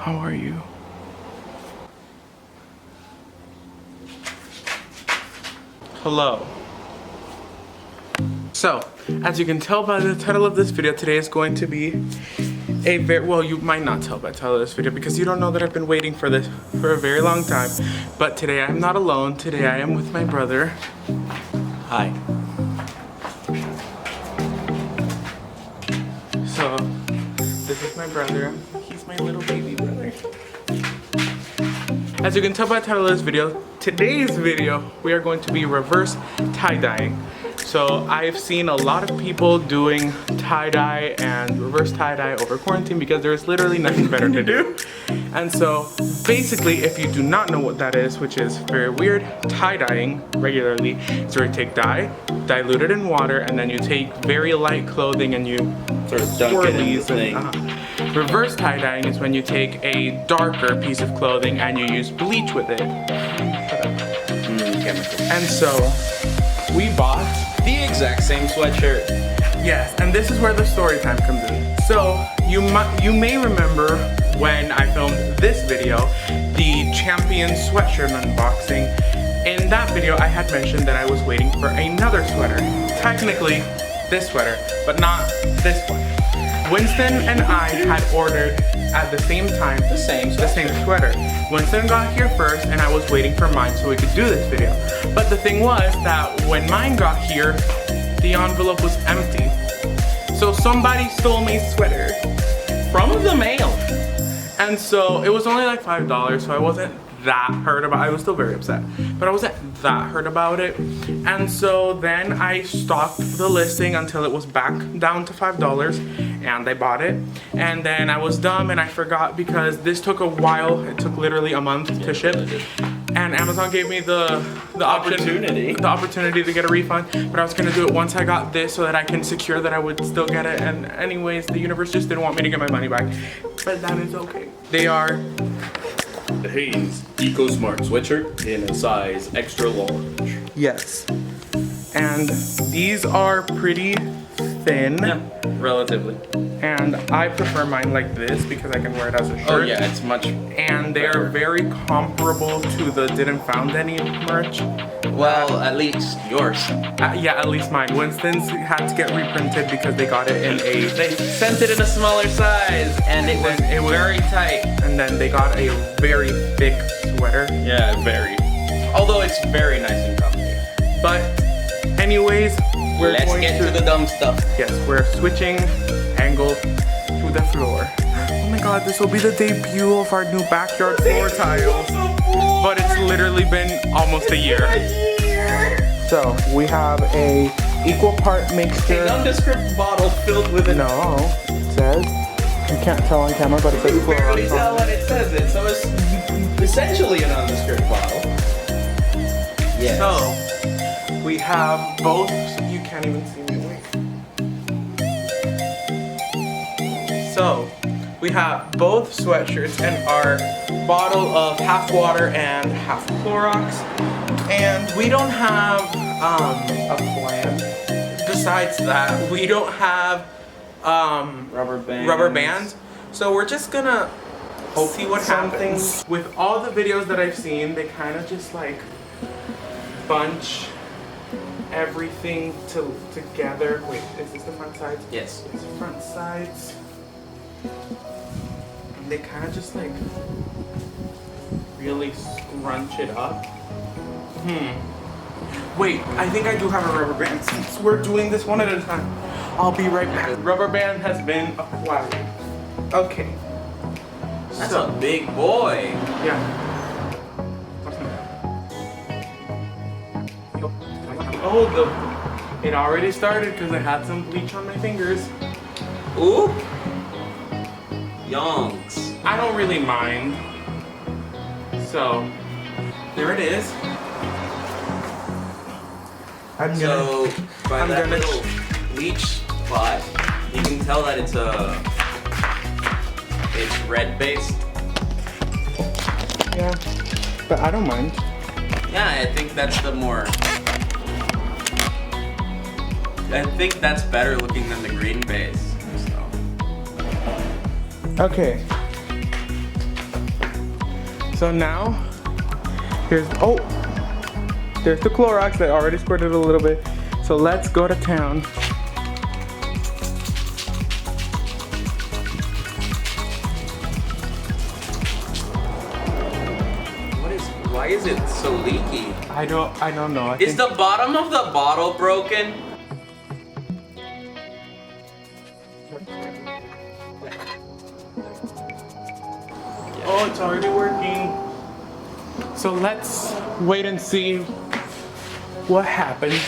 How are you? Hello. So, as you can tell by the title of this video, today is going to be a very, well, you might not tell by the title of this video because you don't know that I've been waiting for this for a very long time. But today I'm not alone. Today I am with my brother. Hi. So, this is my brother. He's my little baby brother. As you can tell by the title of this video, today's video, we are going to be reverse tie-dyeing. So I've seen a lot of people doing tie-dye and reverse tie-dye over quarantine because there's literally nothing better to do. And so basically, if you do not know what that is, which is very weird, tie-dyeing regularly is where you take dye, dilute it in water, and then you take very light clothing and you sort of dunk it in the thing. Reverse tie-dyeing is when you take a darker piece of clothing and you use bleach with it. And so we bought the exact same sweatshirt. Yes, and this is where the story time comes in. So you may remember when I filmed this video, the Champion sweatshirt unboxing. In that video, I had mentioned that I was waiting for another sweater. Technically, this sweater, but not this one. Winston and I had ordered at the same time the same sweater. Winston got here first and I was waiting for mine so we could do this video. But the thing was that when mine got here, the envelope was empty. So somebody stole my sweater from the mail. And so it was only like $5, so I wasn't that hurt about it. I was still very upset, but I wasn't that hurt about it. And so then I stopped the listing until it was back down to $5 and I bought it. And then I was dumb and I forgot because this took a while. It took literally a month to ship. And Amazon gave me the opportunity to get a refund, but I was gonna do it once I got this so that I can secure that I would still get it. And anyways, the universe just didn't want me to get my money back, but that is okay. They are The Haze Eco Smart sweatshirt in a size extra large. Yes. And these are pretty thin. Yeah, relatively. And I prefer mine like this because I can wear it as a shirt. Oh yeah, it's much And they are very comparable to the Didn't Found Any merch. Well, at least yours. Yeah, at least mine. Winston's had to get reprinted because they got it in a... They sent it in a smaller size and it was very tight. And then they got a very thick sweater. Yeah, very. Although it's very nice and comfy. But anyways, Let's get to the dumb stuff. Yes, we're switching angle to the floor. Oh my god, this will be the debut of our new backyard floor tiles. But it's literally been almost a year. So we have a equal part mixture. A nondescript bottle filled with it. No, it says, you can't tell on camera, but it says You can barely Clorox tell on when it says it, so it's essentially a nondescript bottle. Yes. So we have both. You can't even see me. Wait. So we have both sweatshirts and our bottle of half water and half Clorox. And we don't have a plan. Besides that, we don't have Rubber bands. So we're just gonna see what happens. With all the videos that I've seen, they kind of just like bunch everything together. Wait, is this the front sides? Yes. It's front sides. And they kind of just like really scrunch it up. Wait, I think I do have a rubber band since we're doing this one at a time. I'll be right back. Rubber band has been acquired. Okay. That's a big boy. Yeah. Oh, it already started because I had some bleach on my fingers. Ooh. Yonks. I don't really mind. So, there it is. So, by that little bleach spot, you can tell that it's red based. Yeah, but I don't mind. Yeah, I think that's the more. I think that's better looking than the green base. So. Okay. So now, there's the Clorox that already squirted a little bit. So let's go to town. Why is it so leaky? I don't know. Is the bottom of the bottle broken? Oh, it's already working. So let's wait and see what happens.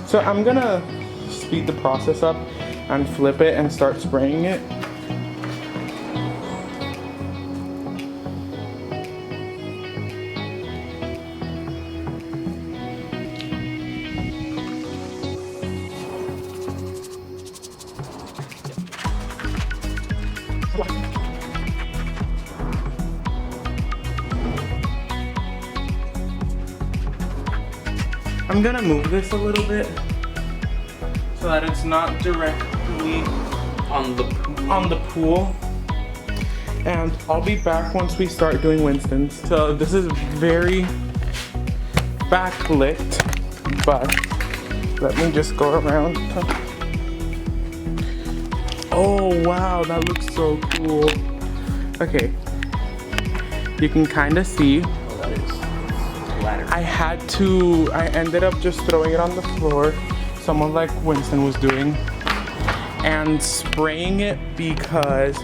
So I'm gonna speed the process up and flip it and start spraying it. I'm gonna move this a little bit so that it's not directly On the pool. And I'll be back once we start doing Winston's. So this is very backlit, but let me just go around. Oh wow, that looks so cool. Okay, you can kind of see. I ended up just throwing it on the floor, someone like Winston was doing, and spraying it because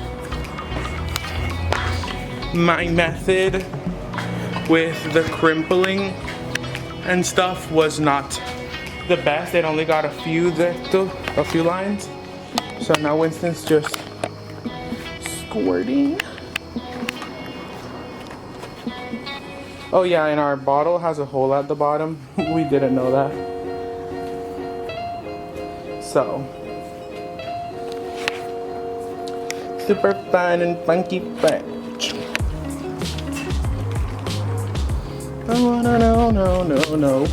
my method with the crimpling and stuff was not the best. It only got a few lines. So now Winston's just squirting. Oh yeah, and our bottle has a hole at the bottom. We didn't know that. So, super fun and funky batch. Oh no.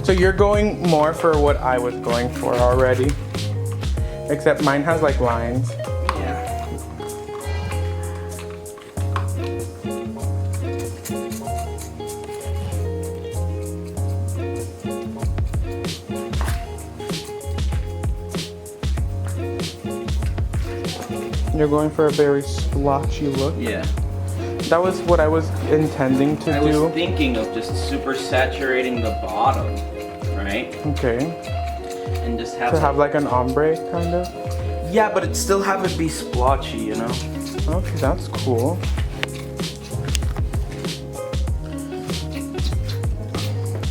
So you're going more for what I was going for already. Except mine has like lines. Yeah. You're going for a very splotchy look? Yeah. That was what I was intending to do. I was thinking of just super saturating the bottom, right? Okay. And just have To have like an ombre, kind of? Yeah, but it still have it be splotchy, you know? Okay, that's cool.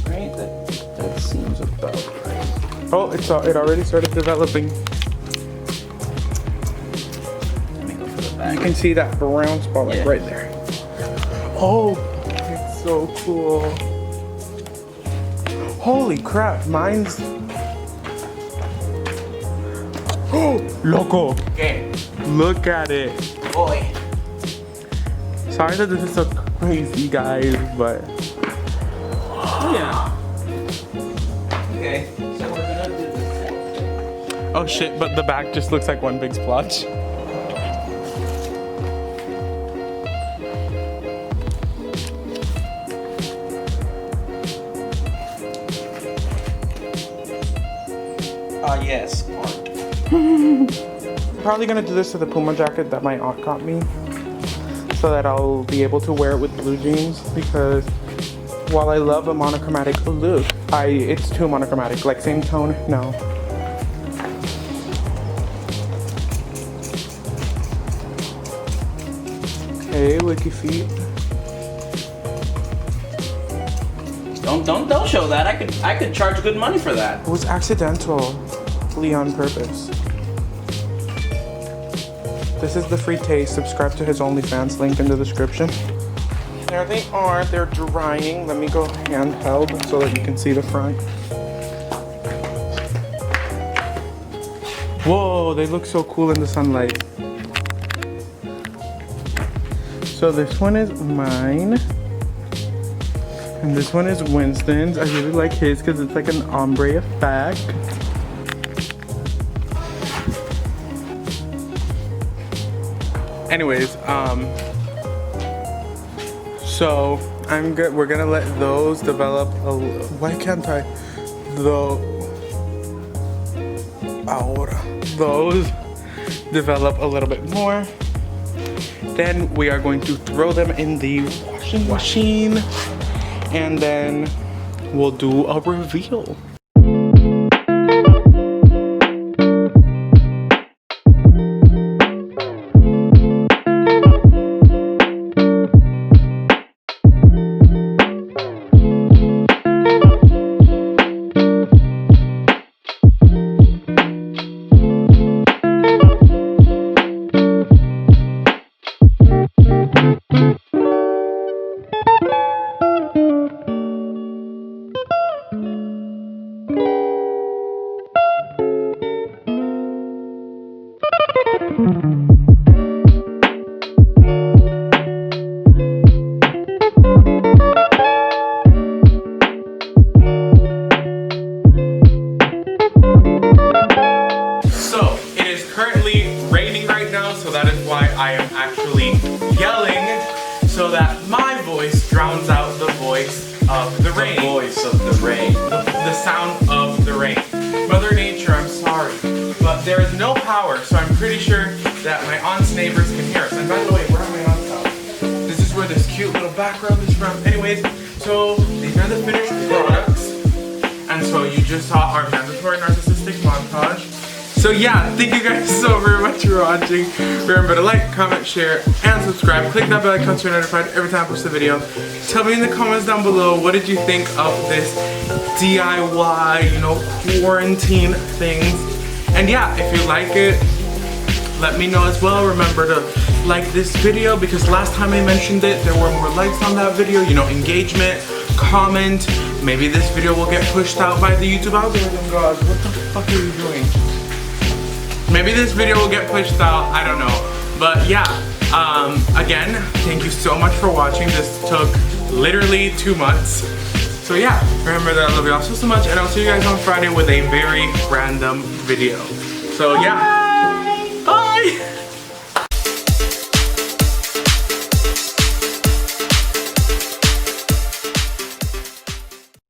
Right? That seems about right. Oh, it already started developing. Let me go for the back. You can see that brown spot like right there. Oh, it's so cool. Holy crap, mine's... Oh, loco. Okay. Look at it. Boy. Sorry that this is so crazy, guys, but... Yeah. Okay, so we're gonna do this. Oh shit, but the back just looks like one big splotch. Yes, art. Probably gonna do this to the Puma jacket that my aunt got me, so that I'll be able to wear it with blue jeans, because while I love a monochromatic look, it's too monochromatic. Like same tone, no. Okay, wiki feet. Don't show that. I could charge good money for that. It was accidentally on purpose. This is the free taste. Subscribe to his OnlyFans, link in the description. There they are. They're drying. Let me go handheld so that you can see the front. Whoa, they look so cool in the sunlight. So this one is mine. And this one is Winston's. I really like his because it's like an ombre effect. Anyways, so we're gonna let those develop why can't I? Those develop a little bit more. Then we are going to throw them in the washing machine and then we'll do a reveal. I am actually yelling so that my voice drowns out the voice of the rain. The voice of the rain. The sound of the rain. Mother Nature, I'm sorry, but there is no power, so I'm pretty sure that my aunt's neighbors can hear us. And by the way, where are my aunt's house? This is where this cute little background is from. Anyways, so these are the finished products. And so you just saw our mandatory narcissistic montage. So yeah, thank you guys so very much for watching. Remember to like, comment, share, and subscribe. Click that bell icon so you're notified every time I post a video. Tell me in the comments down below, what did you think of this DIY, quarantine things? And yeah, if you like it, let me know as well. Remember to like this video because last time I mentioned it, there were more likes on that video, engagement, comment. Maybe this video will get pushed out by the YouTube algorithm, guys. What the fuck are you doing? Maybe this video will get pushed out, I don't know. But yeah, again, thank you so much for watching. This took literally 2 months. So yeah, remember that I love you all so much and I'll see you guys on Friday with a very random video. So yeah, bye!